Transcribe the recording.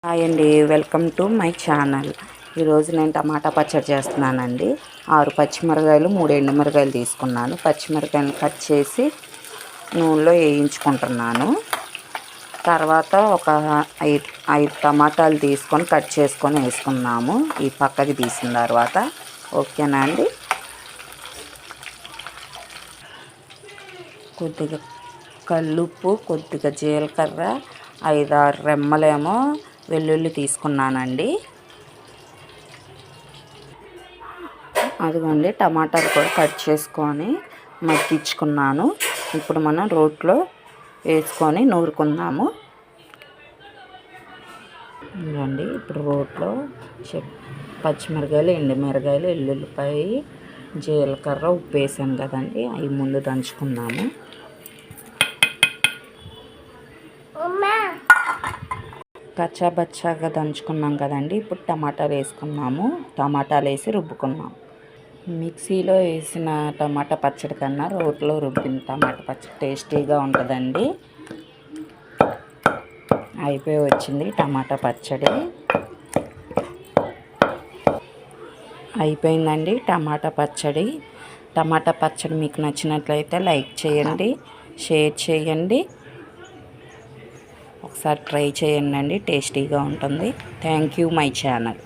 Hi అండి, welcome to my channel. ఈరోజు నేను టమాటా పచ్చడి చేస్తున్నానండి. 6 పచ్చిమిరకాయలు 3 ఎండుమిరకాయలు తీసుకున్నాను. పచ్చిమిరకాయలు కట్ చేసి నూనెలో వేయించుకుంటున్నాను. తర్వాత ఒక 5 టమాటాలు తీసుకొని కట్ చేసుకొని వేసుకున్నాము. ఈ పక్కకి తీసిన తర్వాత ఓకేనా అండి. కొద్దిగా కల్లుప్పు, కొద్దిగా జీలకర్ర, 5-6 రెమ్మలేమో వెల్లుల్లి తీసుకున్నానండి. అదిగోండి, టమాటాలు కూడా కట్ చేసుకొని మగ్గించుకున్నాను. ఇప్పుడు మనం రోట్లో వేసుకొని నూరుకుందాము. ఇదిగోండి, ఇప్పుడు రోట్లో పచ్చిమిరకాయలు, ఎండుమిరకాయలు, ఎల్లుల్లిపాయ, జీలకర్ర, ఉప్పు వేసాను కదండి, అవి ముందు దంచుకున్నాము. కచ్చాబచ్చాగా దంచుకున్నాం కదండి. ఇప్పుడు టమాటాలు వేసుకున్నాము. టమాటాలు వేసి రుబ్బుకున్నాం. మిక్సీలో వేసిన టమాటా పచ్చడి కన్నా రోట్లో రుబ్బిన టమాటా పచ్చడి టేస్టీగా ఉంటుందండి. అయిపోయి వచ్చింది టమాటా పచ్చడి. అయిపోయిందండి టమాటా పచ్చడి. టమాటా పచ్చడి మీకు నచ్చినట్లయితే లైక్ చేయండి, షేర్ చేయండి, ఒకసారి ట్రై చేయండి. టేస్టీగా ఉంటుంది. Thank you my channel.